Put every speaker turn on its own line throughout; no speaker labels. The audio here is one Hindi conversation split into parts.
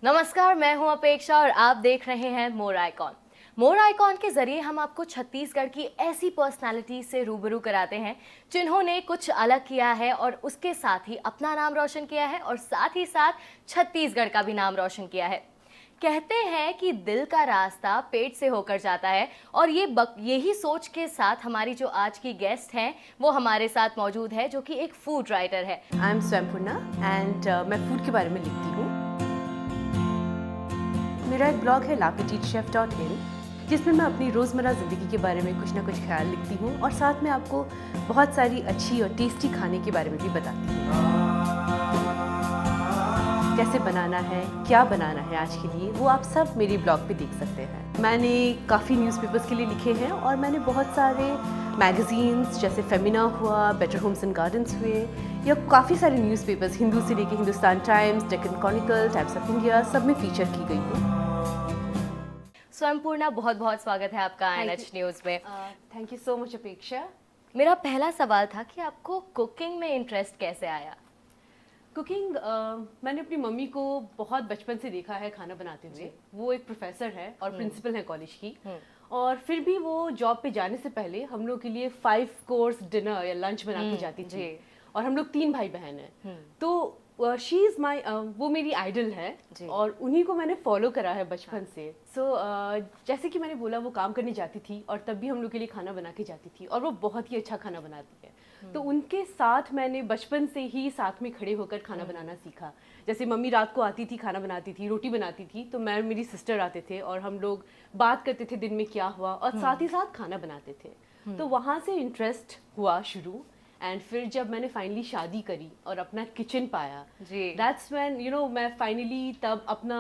नमस्कार, मैं हूं अपेक्षा और आप देख रहे हैं मोर आइकॉन। मोर आइकॉन के जरिए हम आपको छत्तीसगढ़ की ऐसी पर्सनालिटी से रूबरू कराते हैं जिन्होंने कुछ अलग किया है और उसके साथ ही अपना नाम रोशन किया है और साथ ही साथ छत्तीसगढ़ का भी नाम रोशन किया है। कहते हैं कि दिल का रास्ता पेट से होकर जाता है और यही सोच के साथ हमारी जो आज की गेस्ट हैं वो हमारे साथ मौजूद है, जो कि एक फूड राइटर है।
आई एम स्वयंपूर्णा एंड मैं फूड के बारे में लिखती हूँ। मेरा एक ब्लॉग है laapetitchef.in जिसमें मैं अपनी रोज़मर्रा ज़िंदगी के बारे में कुछ ना कुछ ख्याल लिखती हूँ और साथ में आपको बहुत सारी अच्छी और टेस्टी खाने के बारे में भी बताती हूँ। कैसे बनाना है, क्या बनाना है आज के लिए, वो आप सब मेरे ब्लॉग पे देख सकते हैं। मैंने काफ़ी न्यूज़पेपर्स के लिए लिखे हैं और मैंने बहुत सारे मैगज़ीन्स जैसे फेमिना हुआ, बेटर होम्स एंड गार्डन्स हुए, या काफ़ी सारे न्यूज़पेपर्स हिंदू से लेके Hindustan times, Deccan Chronicle, times of India, सब में फीचर की गई हूँ।
स्वयंपूर्णा, बहुत बहुत स्वागत है आपका NH न्यूज़ में।
थैंक यू सो मच अपेक्षा।
मेरा पहला सवाल था कि आपको कुकिंग में इंटरेस्ट कैसे आया?
कुकिंग मैंने अपनी मम्मी को बहुत बचपन से देखा है खाना बनाते हुए। वो एक प्रोफेसर है और प्रिंसिपल है कॉलेज की, और फिर भी वो जॉब पे जाने से पहले हम लोग के लिए 5 कोर्स डिनर या लंच बना के जाती थी। और हम लोग 3 भाई बहन हैं, तो शी इज़ माई, वो मेरी आइडल है और उन्हीं को मैंने फॉलो करा है बचपन से। सो जैसे कि मैंने बोला, वो काम करने जाती थी और तब भी हम लोग के लिए खाना बना के जाती थी और वो बहुत ही अच्छा खाना बनाती है। तो उनके साथ मैंने बचपन से ही साथ में खड़े होकर खाना बनाना सीखा। जैसे मम्मी रात को आती थी, खाना बनाती थी, रोटी बनाती थी, तो मैं और मेरी सिस्टर आते थे और हम लोग बात करते थे दिन में क्या हुआ और साथ ही साथ खाना बनाते थे। तो वहाँ से इंटरेस्ट हुआ शुरू। एंड फिर जब मैंने फाइनली शादी करी और अपना किचन पाया, दैट्स व्हेन यू नो मैं फाइनली तब अपना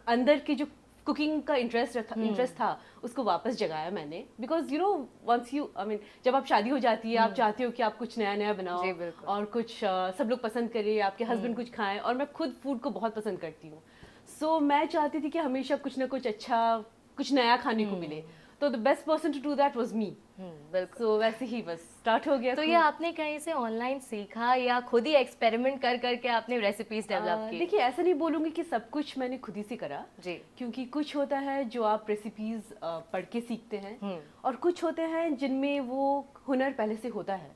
अंदर के जो कुकिंग का इंटरेस्ट था उसको वापस जगाया मैंने। Because you know once you I mean जब आप शादी हो जाती है, आप चाहते हो कि आप कुछ नया नया बनाओ और कुछ सब लोग पसंद करें, आपके हस्बैंड कुछ खाएं, और मैं खुद फूड को बहुत पसंद करती हूँ। सो मैं चाहती थी कि हमेशा कुछ ना कुछ अच्छा, कुछ नया खाने को मिले। तो the best person to do that was me. So वैसे ही बस स्टार्ट हो गया।
तो ये आपने कहीं से ऑनलाइन सीखा या खुद ही एक्सपेरिमेंट कर करके आपने रेसिपीज डेवलप की?
देखिए, ऐसा नहीं बोलूँगी कि सब कुछ मैंने खुद ही से करा
जी,
क्योंकि कुछ होता है जो आप रेसिपीज पढ़ के सीखते हैं और कुछ होते हैं जिनमें वो हुनर पहले से होता है,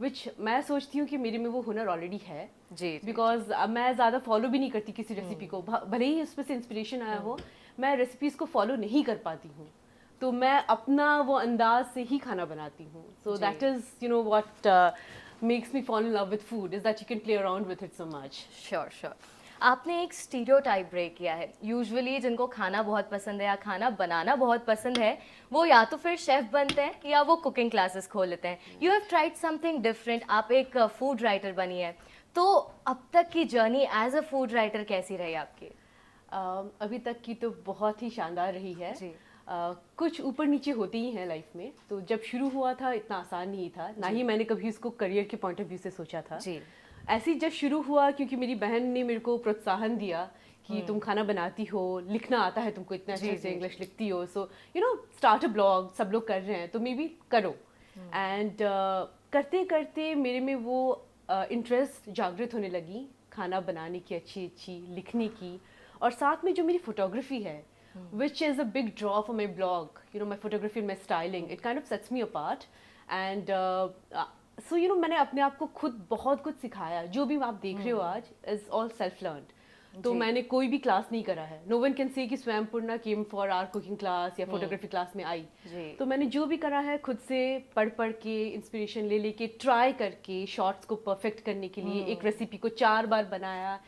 विच मैं सोचती हूँ कि मेरे में वो हुनर ऑलरेडी है।
जी,
बिकॉज मैं ज़्यादा फॉलो भी नहीं करती किसी रेसिपी को, भले ही उसमें से इंस्पिरेशन आया हो, मैं रेसिपीज़ को फॉलो नहीं कर पाती हूँ। तो मैं अपना वो अंदाज से ही खाना बनाती हूँ। So that is you know what makes me fall in love with food, is that you can play around with it so much.
Sure sure. आपने एक स्टीरियोटाइप ब्रेक किया है। यूजुअली जिनको खाना बहुत पसंद है या खाना बनाना बहुत पसंद है, वो या तो फिर शेफ बनते हैं या वो कुकिंग क्लासेस खोल लेते हैं। You have tried something different, आप एक फूड राइटर बनी है। तो अब तक की journey as a food writer कैसी रही आपकी?
अभी तक की तो बहुत ही शानदार रही है।
जी।
कुछ ऊपर नीचे होते ही हैं लाइफ में। तो जब शुरू हुआ था इतना आसान नहीं था, ना ही मैंने कभी इसको करियर के पॉइंट ऑफ व्यू से सोचा था।
जी।
ऐसे ही जब शुरू हुआ, क्योंकि मेरी बहन ने मेरे को प्रोत्साहन दिया कि तुम खाना बनाती हो, लिखना आता है तुमको, इतना अच्छे से इंग्लिश लिखती हो, so you know start a blog, सब लोग कर रहे हैं तो मे बी करो। एंड करते करते मेरे में वो इंटरेस्ट जागृत होने लगी खाना बनाने की, अच्छी अच्छी लिखने की, और साथ में जो मेरी फोटोग्राफी है, which is a big draw for my blog, you know, my photography and my styling, it kind of sets me apart. And so you know, मैंने अपने आप को खुद बहुत कुछ सिखाया। जो भी आप देख रहे हो आज is all self learned। तो मैंने कोई भी क्लास नहीं करा है। नो वन कैन से कि Swayampurna came for our cooking class या फोटोग्राफी क्लास में आई। तो मैंने जो भी करा है खुद से पढ़ पढ़ के, इंस्पिरेशन ले लेके, ट्राई करके शॉर्ट्स को परफेक्ट करने के लिए एक रेसिपी को 4 बार बनाया,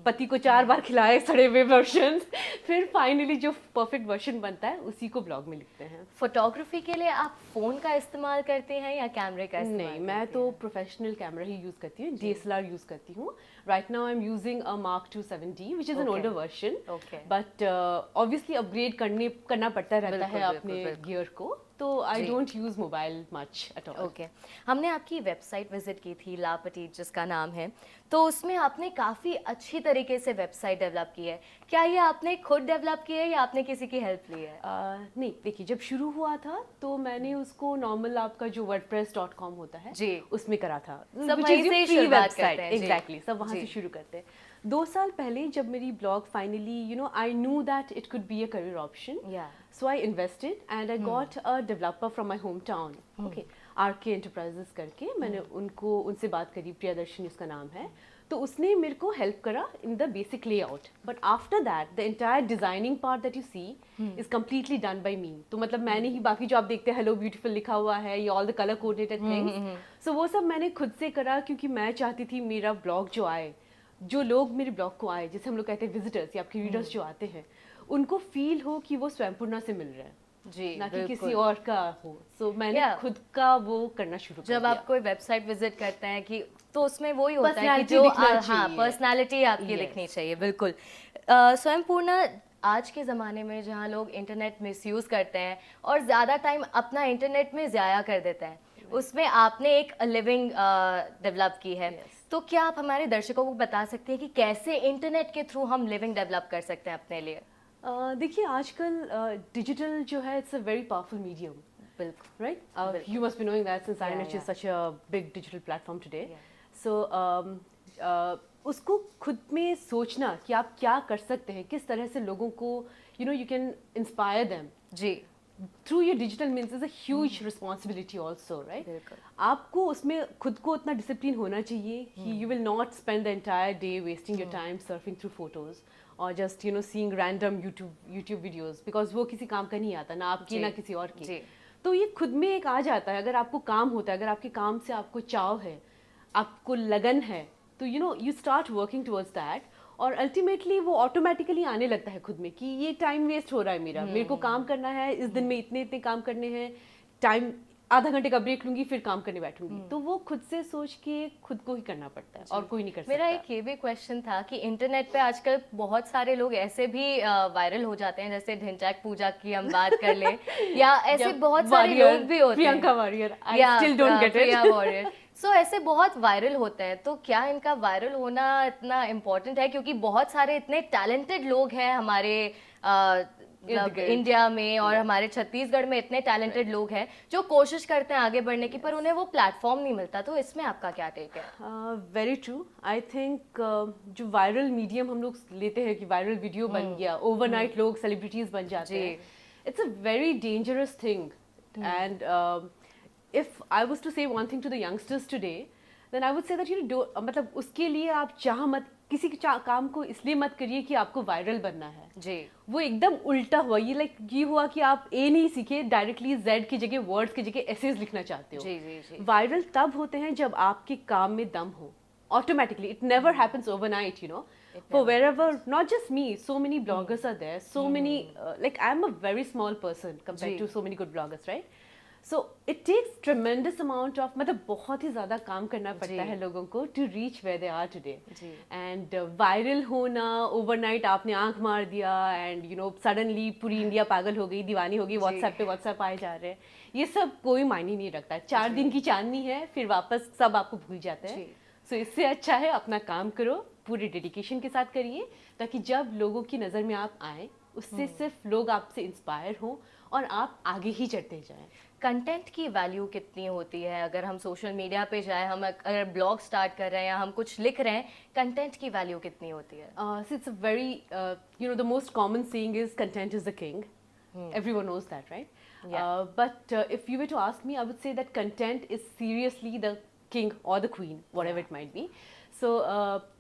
पति को 4 बार खिलाए सड़े हुए वर्जन, फिर फाइनली जो परफेक्ट वर्जन बनता है उसी को ब्लॉग में लिखते हैं।
फोटोग्राफी के लिए आप फोन का इस्तेमाल करते हैं या कैमरे का इस्तेमाल?
नहीं, मैं तो प्रोफेशनल कैमरा ही यूज करती हूँ, DSLR यूज करती हूँ। Right now I am using a Mark II 7D which is an older version, but obviously upgrade करना पड़ता रहता है अपने गियर को, तो I don't use mobile much at all.
Okay. हमने आपकी वेबसाइट विजिट की थी, लापटीट जिसका नाम है, तो उसमें आपने काफ़ी अच्छी तरीके से वेबसाइट डेवलप की है। क्या ये आपने खुद डेवलप की है या आपने किसी की हेल्प ली है?
नहीं, देखिए, जब शुरू हुआ था तो मैंने उसको नॉर्मल आपका जो wordpress.com होता है
जी,
उसमें करा था,
सब वहीं से ही शुरुआत करते हैं।
एग्जैक्टली, सब वहाँ से शुरू करते हैं। 2 साल पहले जब मेरी blog finally I knew that it could be a career option, so I invested and I got a developer from my home town, okay, RK enterprises करके। मैंने उनसे बात करी, प्रियदर्शनी उसका नाम है, तो उसने मेरे को हेल्प करा in the basic layout, but after that the entire designing part that you see is completely done by me. तो मतलब मैंने ही बाकी जो आप देखते हैं हेलो ब्यूटीफुल लिखा हुआ है या ऑल द कलर कोडेटेड थिंग्स, सो वो सब मैंने खुद से करा, क्योंकि मैं चाहती थी मेरा ब्लॉग जो आए, जो लोग मेरे ब्लॉग को आए, जैसे हम लोग कहते हैं विजिटर्स या आपके रीडर्स जो आते हैं, उनको फील हो कि वो स्वयंपूर्णा से मिल रहा है
जी,
ना कि किसी और का हो। सो मैंने खुद का वो करना शुरू कर दिया।
जब आप कोई वेबसाइट विजिट करते हैं कि तो उसमें वही होता है कि जो हाँ पर्सनालिटी आपकी दिखनी चाहिए। बिल्कुल। स्वयंपूर्णा, आज के ज़माने में जहाँ लोग इंटरनेट मिसयूज़ करते हैं और ज़्यादा टाइम अपना इंटरनेट में ज़ाया कर देते हैं, उसमें आपने एक लिविंग डेवलप की है। तो क्या आप हमारे दर्शकों को बता सकते हैं कि कैसे इंटरनेट के थ्रू हम लिविंग डेवलप कर सकते हैं अपने लिए?
देखिए आजकल डिजिटल जो है it's a very powerful medium,
बिल्कुल,
right? You must be knowing that since iNet is such a big digital platform today. So उसको खुद में सोचना कि आप क्या कर सकते हैं, किस तरह से लोगों को you can inspire them
ji,
through your digital means is a huge responsibility also, right?
बिल्कुल।
आपको उसमें खुद को उतना डिसिप्लिन होना चाहिए कि you will not spend the entire day wasting your time surfing through photos or just seeing random YouTube videos, because वो किसी काम का नहीं आता, ना आपकी ना किसी और की। तो ये खुद में एक आ जाता है, अगर आपको काम होता है, अगर आपके काम से आपको चाव है, आपको लगन है, तो you start working towards that, और अल्टीमेटली वो ऑटोमेटिकली आने लगता है खुद में कि ये टाइम वेस्ट हो रहा है मेरा, मेरे को काम करना है, इस दिन में इतने इतने काम करने हैं, टाइम आधा घंटे का ब्रेक लूंगी फिर काम करने बैठूंगी। तो वो खुद से सोच के खुद को ही करना पड़ता है और कोई नहीं कर सकता।
मेरा एक ये भी क्वेश्चन था कि इंटरनेट पे आजकल बहुत सारे लोग ऐसे भी वायरल हो जाते हैं, जैसे ढिंचैक पूजा की हम बात कर ले या ऐसे बहुत सारे लोग भी होते हैं,
Priyanka Warrier, I still don't get it.
So ऐसे बहुत वायरल होते हैं, तो क्या इनका वायरल होना इतना इम्पोर्टेंट है? क्योंकि बहुत सारे इतने टैलेंटेड लोग हैं हमारे इंडिया में और हमारे छत्तीसगढ़ में इतने टैलेंटेड लोग हैं जो कोशिश करते हैं आगे बढ़ने की, पर उन्हें वो प्लेटफॉर्म नहीं मिलता। तो इसमें आपका क्या टेक है?
Very true. आई थिंक जो वायरल मीडियम हम लोग लेते हैं कि वायरल वीडियो बन गया, ओवरनाइट लोग सेलिब्रिटीज बन जाते हैं, it's a very dangerous thing. And if I was to say one thing to the youngsters today, then I would say that मतलब उसके लिए आप मत किसी काम को इसलिए मत करिए कि आपको वायरल बनना है
जी।
वो एकदम उल्टा हुआ। ये हुआ कि आप ए नहीं सीखे, डायरेक्टली जेड की जगह, वर्ड्स की जगह एसेज लिखना चाहते हो।
जी।
वायरल तब होते हैं जब आपके काम में दम हो, automatically. It never happens overnight, for wherever, not just me, so many bloggers are there, so many like I'm a very small person compared to so many good bloggers, right? So it takes tremendous amount of, मतलब बहुत ही ज़्यादा काम करना पड़ता है लोगों को to reach where they are today. And viral होना, overnight आपने आंख मार दिया and suddenly पूरी इंडिया पागल हो गई, दीवानी हो गई, WhatsApp आए जा रहे हैं, ये सब कोई मायने नहीं रखता। 4 दिन की चांदनी है, फिर वापस सब आपको भूल जाते हैं। So इससे अच्छा है अपना काम करो, पूरे डेडिकेशन के साथ करिए, ताकि जब लोगों की नज़र में आप आए, उससे सिर्फ लोग आपसे इंस्पायर हों और आप आगे ही चढ़ते जाएं।
कंटेंट की वैल्यू कितनी होती है? अगर हम सोशल मीडिया पे जाएं, हम अगर ब्लॉग स्टार्ट कर रहे हैं या हम कुछ लिख रहे हैं, कंटेंट की वैल्यू कितनी होती है?
It's a very the most common saying is content is the king. Everyone knows that, right? But if you were to ask me, I would say that content is seriously the king or the queen, whatever it might be. So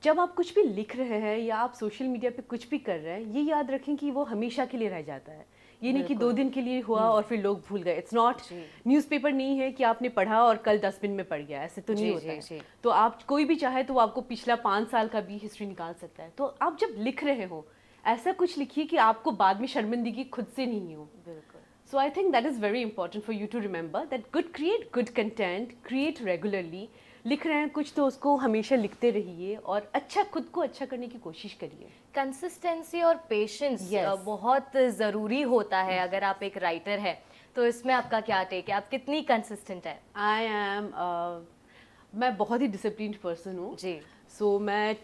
जब आप कुछ भी लिख रहे हैं या आप सोशल मीडिया पे कुछ भी कर रहे हैं, ये याद रखें कि वो हमेशा के लिए रह जाता है। ये नहीं कि 2 दिन के लिए हुआ और फिर लोग भूल गए। इट्स नॉट न्यूज़पेपर नहीं है कि आपने पढ़ा और कल डस्टबिन में पड़ गया, ऐसे तो नहीं होता है। तो आप कोई भी चाहे तो आपको पिछला 5 साल का भी हिस्ट्री निकाल सकता है। तो आप जब लिख रहे हो, ऐसा कुछ लिखिए कि आपको बाद में शर्मिंदगी खुद से नहीं हो।
बिल्कुल।
So I think that is very important for you to remember that create good content, create regularly. लिख रहे हैं कुछ तो उसको हमेशा लिखते रहिए और खुद को अच्छा करने की कोशिश करिए।
कंसिस्टेंसी और पेशेंस बहुत ज़रूरी होता है अगर आप एक राइटर है, तो इसमें आपका क्या टेक है? आप कितनी कंसिस्टेंट है?
मैं बहुत ही डिसिप्लिन्ड पर्सन हूँ
जी।
सो मैं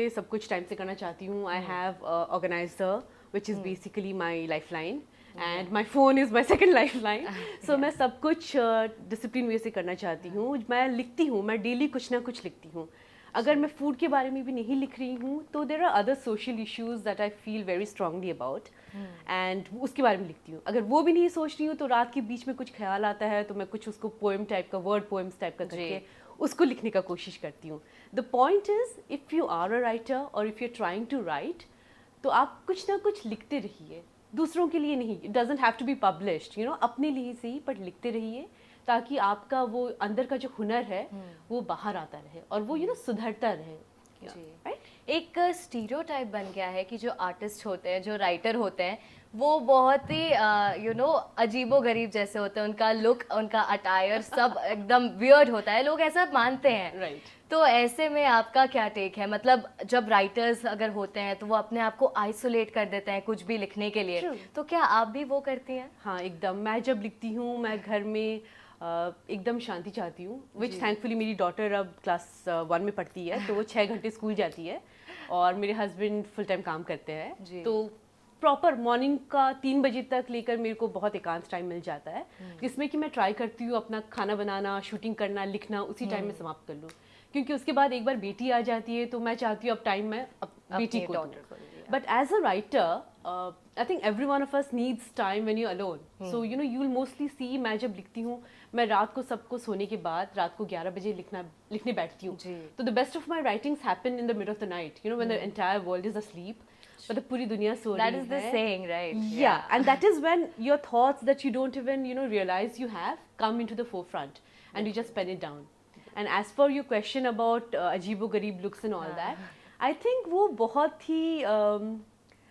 सब कुछ टाइम से करना चाहती हूँ। I have organizer which is basically my life line and my phone is my second life line. So मैं सब कुछ डिसिप्लिन वे से करना चाहती हूँ। मैं लिखती हूँ, मैं डेली कुछ ना कुछ लिखती हूँ। अगर मैं फूड के बारे में भी नहीं लिख रही हूँ तो there are other social issues that I feel very strongly about and उसके बारे में लिखती हूँ। अगर वो भी नहीं सोच रही हूँ तो रात के बीच में कुछ ख्याल आता है तो मैं कुछ उसको पोएम टाइप का, वर्ड पोएम्स टाइप का करके उसको लिखने का कोशिश करती हूँ। The point is if you are a writer और if you are trying to write तो आप कुछ ना कुछ लिखते रहिए, दूसरों के लिए नहीं। It doesn't have to be published, you know, अपने लिए से ही, पर लिखते रहिए ताकि आपका वो अंदर का जो हुनर है वो बाहर आता रहे और वो सुधरता रहे।
एक स्टीरियोटाइप बन गया है कि जो आर्टिस्ट होते हैं, जो राइटर होते हैं, वो बहुत ही अजीबोगरीब जैसे होते हैं। उनका लुक, उनका अटायर सब एकदम वियर्ड होता है, लोग ऐसा मानते हैं।
राइट।
तो ऐसे में आपका क्या टेक है? मतलब जब राइटर्स अगर होते हैं तो वो अपने आप को आइसोलेट कर देते हैं कुछ भी लिखने के लिए।
True.
तो क्या आप भी वो करती हैं?
हाँ, एकदम। मैं जब लिखती हूँ मैं घर में एकदम शांति चाहती हूँ, विच थैंकफुली मेरी डॉटर अब क्लास 1 में पढ़ती है तो वो 6 घंटे स्कूल जाती है और मेरे हस्बैंड फुल टाइम काम करते हैं। तो प्रॉपर मॉर्निंग का 3 बजे तक लेकर मेरे को बहुत एकांत टाइम मिल जाता है जिसमें कि मैं ट्राई करती हूँ अपना खाना बनाना, शूटिंग करना, लिखना उसी टाइम में समाप्त कर लूँ, क्योंकि उसके बाद एक बार बेटी आ जाती है तो मैं चाहती हूँ अब टाइम मैं बेटी को दूँ। But as a writer, I think every one of us needs time when you're alone. So you know you'll mostly see, मैं जब लिखती हूँ मैं रात को सबको सोने के बाद रात को 11 बजे लिखने बैठती हूँ। तो the best of my writings happen in the middle of the night, you know, when the entire world is asleep. मतलब पूरी दुनिया सो रही है।
That is the saying, right?
Yeah, and that is when your thoughts that you don't even realize you have come into the forefront, and you just pen it down. And as for your question about अजीबो-गरीब looks and all that, I think वो बहुत ही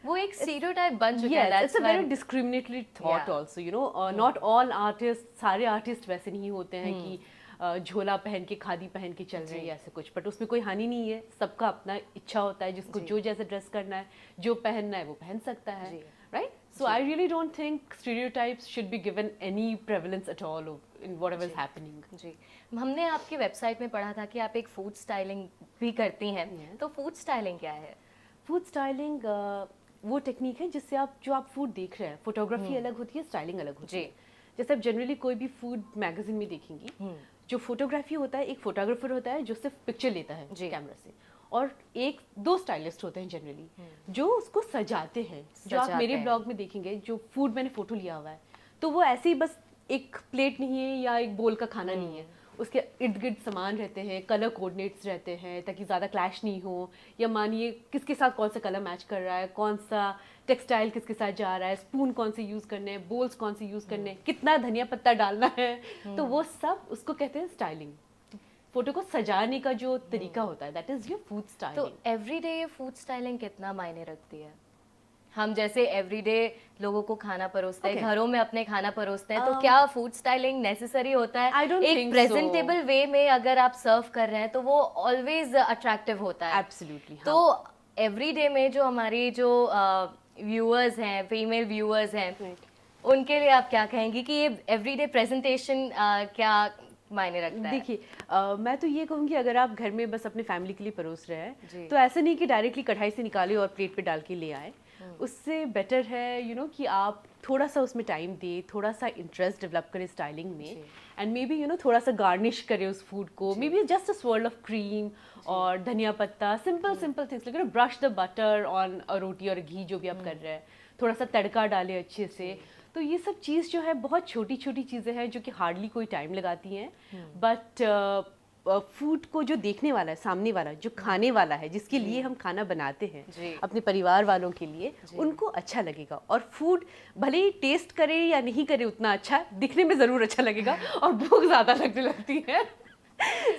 वो एक स्टीरियोटाइप बन चुका है।
Yes, it's a very discriminatory thought also, you know. Not all artists, सारे आर्टिस्ट वैसे नहीं होते हैं कि झोला पहन के, खादी पहन के चल रहे हैं या ऐसे कुछ, बट उसमें कोई हानि नहीं है। सबका अपना इच्छा होता है, जिसको जो जैसे ड्रेस करना है, जो पहनना है वो पहन सकता है, right? So I really don't think stereotypes should be given any prevalence at all in whatever is happening.
जी, हमने आपकी वेबसाइट में पढ़ा था कि आप एक फूड स्टाइलिंग भी करती हैं। तो फूड स्टाइलिंग क्या है?
फूड स्टाइलिंग वो टेक्निक है जिससे जो आप फूड देख रहे हैं, फोटोग्राफी अलग होती है, स्टाइलिंग अलग होती है। जैसे आप जनरली कोई भी फूड मैगजीन में देखेंगी, जो फोटोग्राफी होता है, एक फोटोग्राफर होता है जो सिर्फ पिक्चर लेता है कैमरा से, और 1-2 स्टाइलिस्ट होते हैं जनरली जो उसको सजाते हैं। जो आप मेरे ब्लॉग में देखेंगे, जो फूड मैंने फोटो लिया हुआ है, तो वो ऐसे ही बस एक प्लेट नहीं है या एक बोल का खाना नहीं है, उसके इर्द गिर्द सामान रहते हैं, कलर कोऑर्डिनेट्स रहते हैं ताकि ज़्यादा क्लैश नहीं हो, या मानिए किसके साथ कौन सा कलर मैच कर रहा है, कौन सा टेक्सटाइल किसके साथ जा रहा है, स्पून कौन से यूज़ करने हैं, बोल्स कौन से यूज़ करने हैं, कितना धनिया पत्ता डालना है, तो वो सब उसको कहते हैं स्टाइलिंग। फोटो को सजाने का जो तरीका होता है, that is your food styling.
तो एवरीडे ये फूड स्टाइलिंग कितना मायने रखती है? हम जैसे एवरीडे लोगों को खाना परोसते हैं, घरों में अपने खाना परोसते हैं, तो क्या फूड स्टाइलिंग नेसेसरी होता है? एक प्रेजेंटेबल वे में अगर आप सर्व कर रहे हैं तो वो ऑलवेज अट्रैक्टिव होता है।
एब्सोल्युटली।
तो एवरीडे में जो हमारी जो व्यूअर्स हैं, फीमेल व्यूअर्स हैं, उनके लिए आप क्या कहेंगी कि ये एवरीडे प्रेजेंटेशन क्या मायने रखता है?
देखिए, मैं तो ये कहूँगी अगर आप घर में बस अपने फैमिली के लिए परोस रहे हैं तो ऐसा नहीं कि डायरेक्टली कढ़ाई से निकाले और प्लेट पे डाल के ले आए। उससे बेटर है कि आप थोड़ा सा उसमें टाइम दें, थोड़ा सा इंटरेस्ट डेवलप करें स्टाइलिंग में, एंड मे बी थोड़ा सा गार्निश करें उस फूड को, maybe just a swirl of cream और धनिया पत्ता, simple things like brush the butter on a roti और घी जो भी आप कर रहे हैं, थोड़ा सा तड़का डालें अच्छे से। तो ये सब चीज़ जो है बहुत छोटी छोटी चीज़ें हैं जो कि हार्डली कोई टाइम लगाती हैं, बट फूड को जो देखने वाला है, सामने वाला जो खाने वाला है, जिसके लिए हम खाना बनाते हैं अपने परिवार वालों के लिए, उनको अच्छा लगेगा। और फूड भले ही टेस्ट करे या नहीं करे उतना अच्छा, दिखने में ज़रूर अच्छा लगेगा और भूख ज़्यादा लगने लगती है।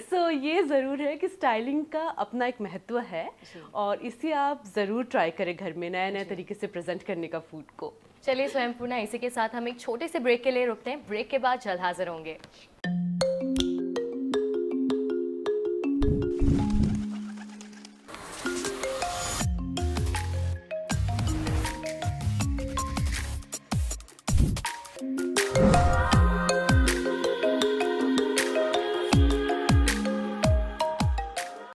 सो ये ज़रूर है कि स्टाइलिंग का अपना एक महत्व है और इसे आप ज़रूर ट्राई करें घर में नए तरीके से प्रेजेंट करने का फूड को।
चलिए स्वयंपूर्णा, इसी के साथ हम एक छोटे से ब्रेक के लिए रुकते हैं। ब्रेक के बाद जल्द हाजिर होंगे।